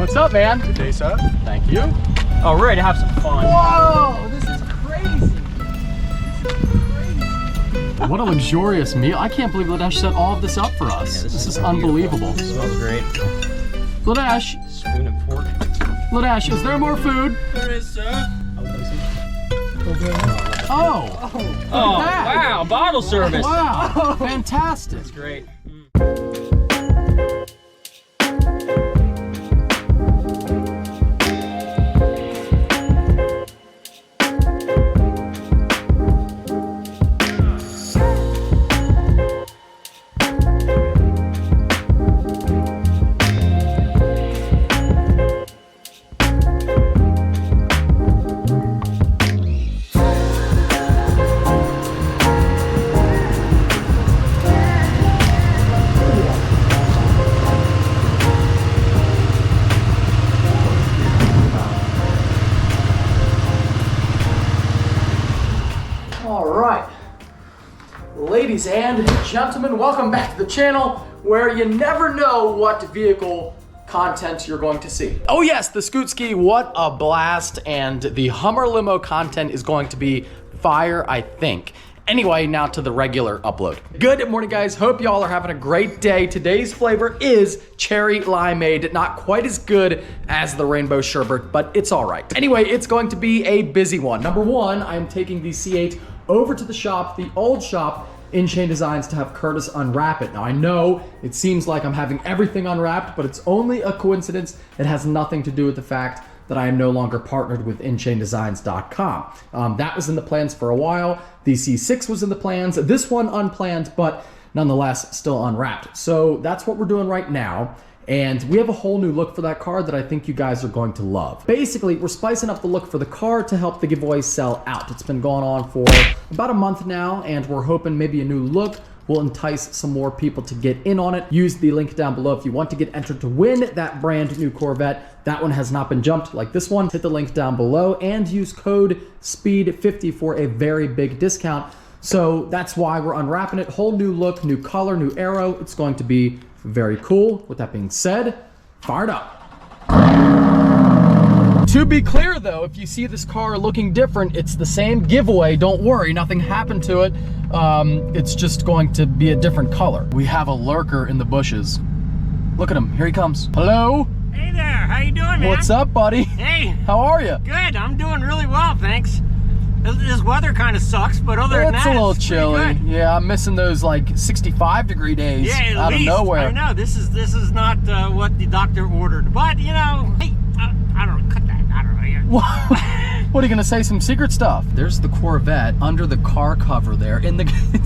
What's up, man? Good day, sir. Thank you. Oh, we're ready to have some fun. Whoa, this is crazy. What a luxurious meal. I can't believe Ladesh set all of this up for us. Yeah, this is unbelievable. It smells great. Ladesh, Spoon and fork. Ladesh, is there more food? There is, sir. Oh, Oh, wow, bottle service. wow, fantastic. That's great. All right, ladies and gentlemen, welcome back to the channel where you never know what vehicle content you're going to see. Oh yes, the Scoot Ski, what a blast, and the Hummer limo content is going to be fire, I think. Anyway, now to the regular upload. Good morning, guys. Hope y'all are having a great day. Today's flavor is cherry limeade. Not quite as good as the rainbow sherbet, but it's all right. Anyway, it's going to be a busy one. Number one, I'm taking the C8 over to the shop, the old shop, In Chain Designs, to have Curtis unwrap it. Now, I know it seems like I'm having everything unwrapped, but it's only a coincidence. It has nothing to do with the fact that I am no longer partnered with InChainDesigns.com. That was in the plans for a while. The C6 was in the plans. This one unplanned, but nonetheless still unwrapped. So that's what we're doing right now. And we have a whole new look for that car that I think you guys are going to love. Basically, we're spicing up the look for the car to help the giveaway sell out. It's been going on for about a month now, and we're hoping maybe a new look will entice some more people to get in on it. Use the link down below if you want to get entered to win that brand new Corvette. That one has not been jumped like this one. Hit the link down below and use code SPEED50 for a very big discount. So that's why we're unwrapping it. Whole new look, new color, new arrow. It's going to be very cool. With that being said, fired up. To be clear though, if you see this car looking different, it's the same giveaway. Don't worry, nothing happened to it. It's just going to be a different color. We have a lurker in the bushes. Look at him, here he comes. Hello? Hey there, how you doing, man? What's up, buddy? Hey. How are you? Good, I'm doing really well, thanks. This weather kind of sucks, but other than that, it's a little pretty chilly. good. Yeah, I'm missing those like 65-degree days out of nowhere. I know, this is not what the doctor ordered, but you know, hey, I don't know, cut that, I don't know. What are you gonna say? Some secret stuff? There's the Corvette under the car cover there. In the,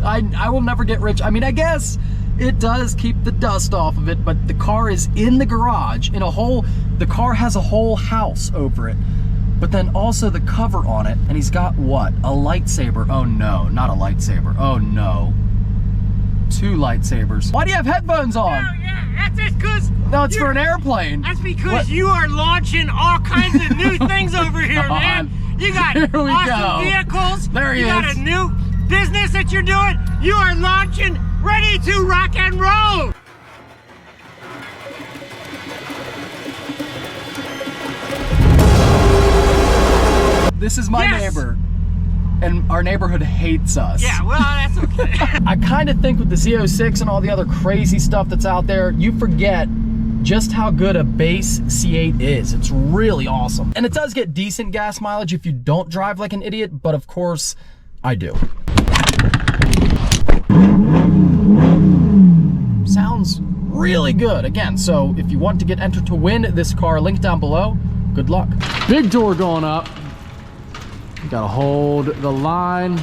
I will never get rich. I mean, I guess it does keep the dust off of it, but the car is in the garage in a whole. The car has a whole house over it, but then also the cover on it, and he's got what? A lightsaber? Oh no, not a lightsaber. Oh no, 2 lightsabers. Why do you have headphones on? Oh, yeah, that's it, cause No, it's for an airplane. That's because What? you are launching all kinds of new things over here, man. You got Here we awesome go. vehicles. There he You got is. a new business that you're doing. You are launching, ready to rock and roll. This is my Yes. neighbor, and our neighborhood hates us. Yeah, well, that's okay. I kind of think with the Z06 and all the other crazy stuff that's out there, you forget just how good a base C8 is. It's really awesome. And it does get decent gas mileage if you don't drive like an idiot, but of course, I do. Sounds really good. Again, so if you want to get entered to win this car, link down below. Good luck. Big door going up. You gotta hold the line.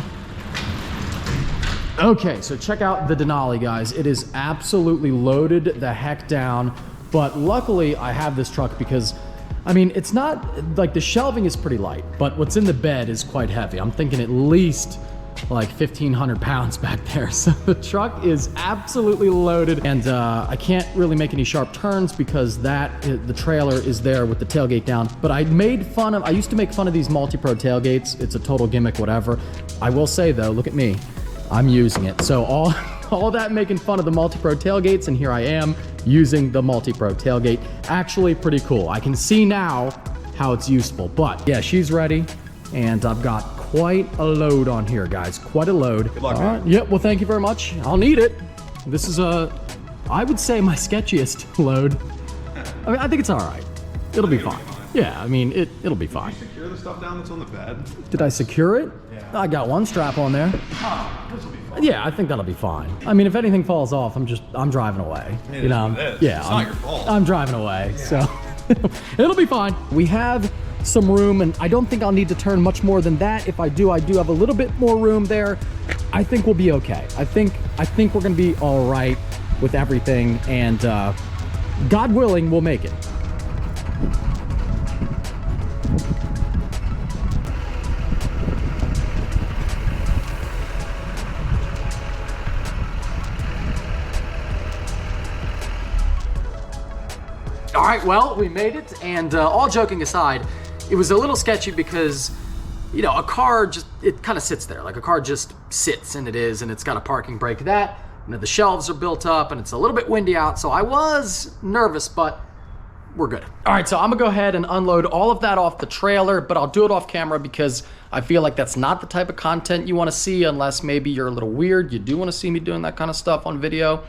Okay, so check out the Denali, guys. It is absolutely loaded the heck down, but luckily I have this truck because, I mean, it's not, like the shelving is pretty light, but what's in the bed is quite heavy. I'm thinking at least like 1,500 pounds back there. So the truck is absolutely loaded, and I can't really make any sharp turns because the trailer is there with the tailgate down. But I used to make fun of these multi-pro tailgates. It's a total gimmick, whatever. I will say though, look at me. I'm using it. So all all that making fun of the multi-pro tailgates, and here I am using the multi-pro tailgate. Actually pretty cool. I can see now how it's useful, but yeah, she's ready, and I've got quite a load on here, guys. Quite a load. Good luck, all right. man. Yep, well, thank you very much. I'll need it. This is I would say my sketchiest load. I mean, I think it's all right. It'll be fine. Yeah, I mean, it'll be fine. Secure the stuff down that's on the bed. Did I secure it? Yeah. I got one strap on there. This will be fun. Yeah, I think that'll be fine. I mean, if anything falls off, I'm driving away. It you know, is what it is. yeah, It's not your fault. I'm driving away, so it'll be fine. We have some room, and I don't think I'll need to turn much more than that. If I do have a little bit more room there. I think we'll be okay. I think we're gonna be all right with everything, and God willing, we'll make it. All right, well, we made it, and all joking aside, it was a little sketchy because, you know, a car it kind of sits there. Like a car just sits, and it's got a parking brake. That, you know, the shelves are built up, and it's a little bit windy out, so I was nervous, but we're good. All right, so I'm gonna go ahead and unload all of that off the trailer, but I'll do it off camera because I feel like that's not the type of content you wanna see unless maybe you're a little weird. You do wanna see me doing that kind of stuff on video.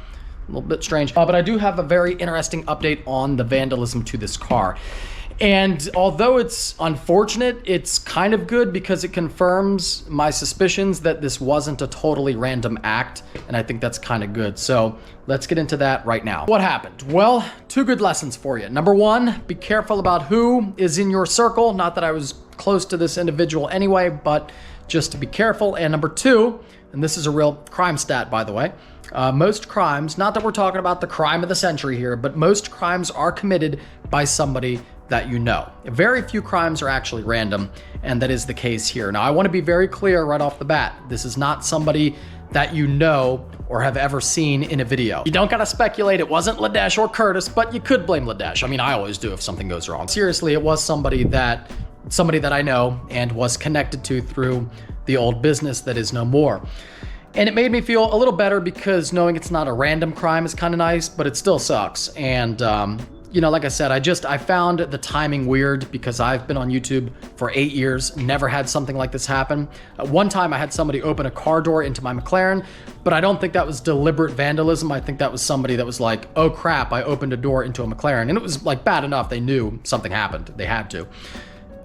A little bit strange, but I do have a very interesting update on the vandalism to this car. And although it's unfortunate, it's kind of good because it confirms my suspicions that this wasn't a totally random act, and I think that's kind of good. So let's get into that right now. What happened? Well, two good lessons for you. Number one, be careful about who is in your circle. Not that I was close to this individual anyway, but just to be careful. And number two, and this is a real crime stat, by the way, most crimes, not that we're talking about the crime of the century here, but most crimes are committed by somebody that you know. Very few crimes are actually random, and that is the case here. Now, I want to be very clear right off the bat. This is not somebody that you know or have ever seen in a video. You don't gotta speculate it wasn't Ladesh or Curtis, but you could blame Ladesh. I mean, I always do if something goes wrong. Seriously, it was somebody that I know and was connected to through the old business that is no more. And it made me feel a little better because knowing it's not a random crime is kind of nice, but it still sucks. And, you know, like I said, I found the timing weird because I've been on YouTube for 8 years, never had something like this happen. One time I had somebody open a car door into my McLaren, but I don't think that was deliberate vandalism. I think that was somebody that was like, oh crap, I opened a door into a McLaren. And it was like bad enough they knew something happened, they had to.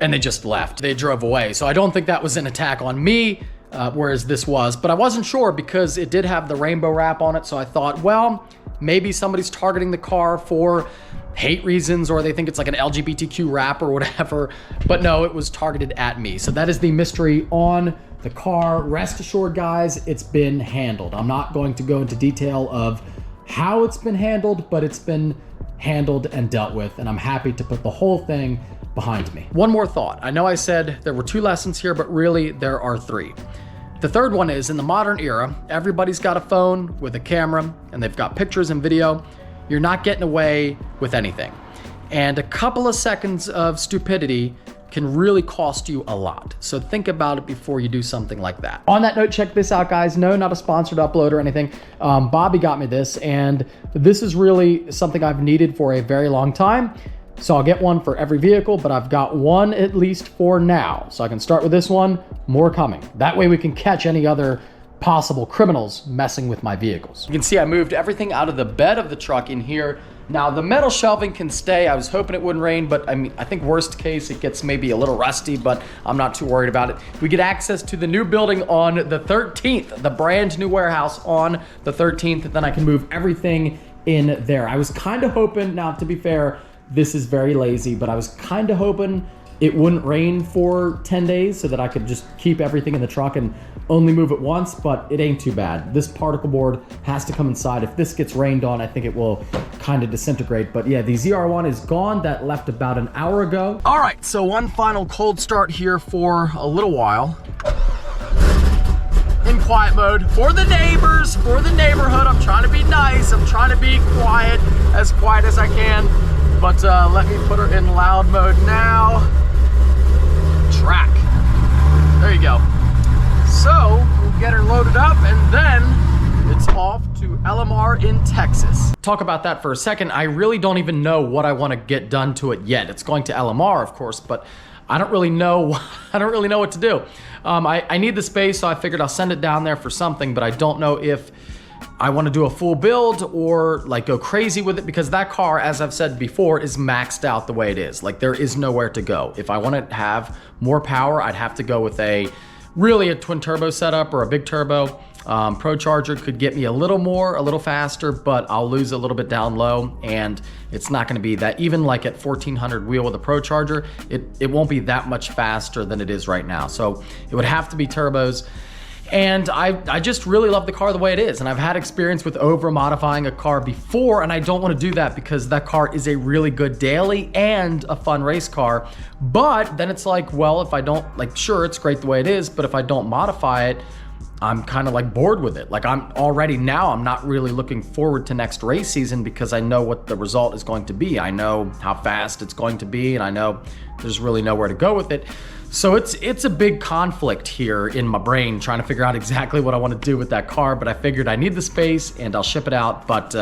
And they just left, they drove away. So I don't think that was an attack on me. Whereas this was, but I wasn't sure because it did have the rainbow wrap on it. So I thought, well, maybe somebody's targeting the car for hate reasons, or they think it's like an LGBTQ wrap or whatever. But no, it was targeted at me. So that is the mystery on the car. Rest assured, guys, it's been handled. I'm not going to go into detail of how it's been handled, but it's been handled and dealt with. And I'm happy to put the whole thing behind me. One more thought. I know I said there were 2 lessons here, but really there are 3. The third one is, in the modern era, everybody's got a phone with a camera and they've got pictures and video. You're not getting away with anything. And a couple of seconds of stupidity can really cost you a lot. So think about it before you do something like that. On that note, check this out, guys. No, not a sponsored upload or anything. Bobby got me this, and this is really something I've needed for a very long time. So I'll get one for every vehicle, but I've got one at least for now. So I can start with this one, more coming. That way we can catch any other possible criminals messing with my vehicles. You can see I moved everything out of the bed of the truck in here. Now the metal shelving can stay. I was hoping it wouldn't rain, but I mean, I think worst case it gets maybe a little rusty, but I'm not too worried about it. We get access to the new building on the 13th, the brand new warehouse on the 13th. Then I can move everything in there. I was kind of hoping, now to be fair, this is very lazy, but I was kind of hoping it wouldn't rain for 10 days so that I could just keep everything in the truck and only move it once, but it ain't too bad. This particle board has to come inside. If this gets rained on, I think it will kind of disintegrate. But yeah, the ZR1 is gone. That left about an hour ago. All right, so one final cold start here for a little while. In quiet mode for the neighbors, for the neighborhood. I'm trying to be nice. I'm trying to be quiet as I can. But let me put her in loud mode now. Track. There you go. So we'll get her loaded up, and then the it's off to LMR in Texas. Talk about that for a second. I really don't even know what I want to get done to it yet. It's going to LMR, of course, but I don't really know. I don't really know what to do. I need the space, so I figured I'll send it down there for something, but I don't know if I want to do a full build or like go crazy with it, because that car, as I've said before, is maxed out the way it is. Like, there is nowhere to go. If I want to have more power, I'd have to go with really a twin turbo setup or a big turbo. Pro Charger could get me a little more, a little faster, but I'll lose a little bit down low, and it's not gonna be that. Even like at 1400 wheel with a Pro Charger, it won't be that much faster than it is right now. So it would have to be turbos. And I just really love the car the way it is. And I've had experience with over modifying a car before, and I don't want to do that because that car is a really good daily and a fun race car. But then it's like, well, if I don't, like, sure, it's great the way it is, but if I don't modify it, I'm kind of like bored with it. Like, I'm not really looking forward to next race season because I know what the result is going to be. I know how fast it's going to be, and I know there's really nowhere to go with it. So it's a big conflict here in my brain trying to figure out exactly what I want to do with that car, but I figured I need the space and I'll ship it out. But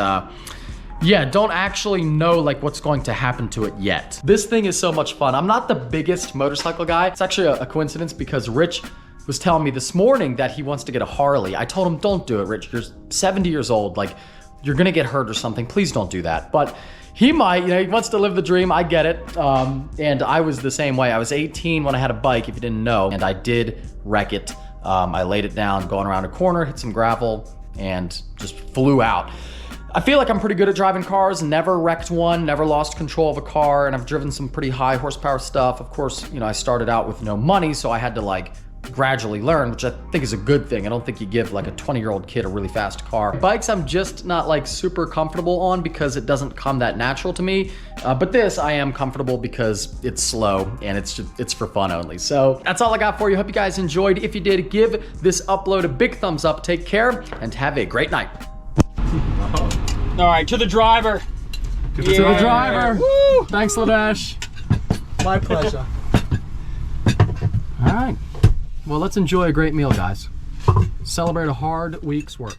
yeah, don't actually know like what's going to happen to it yet. This thing is so much fun. I'm not the biggest motorcycle guy. It's actually a coincidence because Rich was telling me this morning that he wants to get a Harley. I told him, don't do it, Rich. You're 70 years old. Like, you're gonna get hurt or something. Please don't do that. But he might, you know, he wants to live the dream. I get it. And I was the same way. I was 18 when I had a bike, if you didn't know, and I did wreck it. I laid it down going around a corner, hit some gravel, and just flew out. I feel like I'm pretty good at driving cars, never wrecked one, never lost control of a car, and I've driven some pretty high horsepower stuff. Of course, you know, I started out with no money, so I had to like gradually learn, which I think is a good thing. I don't think you give like a 20-year-old kid a really fast car. Bikes I'm just not like super comfortable on because it doesn't come that natural to me. But this I am comfortable because it's slow and it's for fun only. So that's all I got for you. Hope you guys enjoyed. If you did, give this upload a big thumbs up. Take care and have a great night. All right, to the driver. To the driver. Woo! Thanks, Ladesh. My pleasure. All right. Well, let's enjoy a great meal, guys. Celebrate a hard week's work.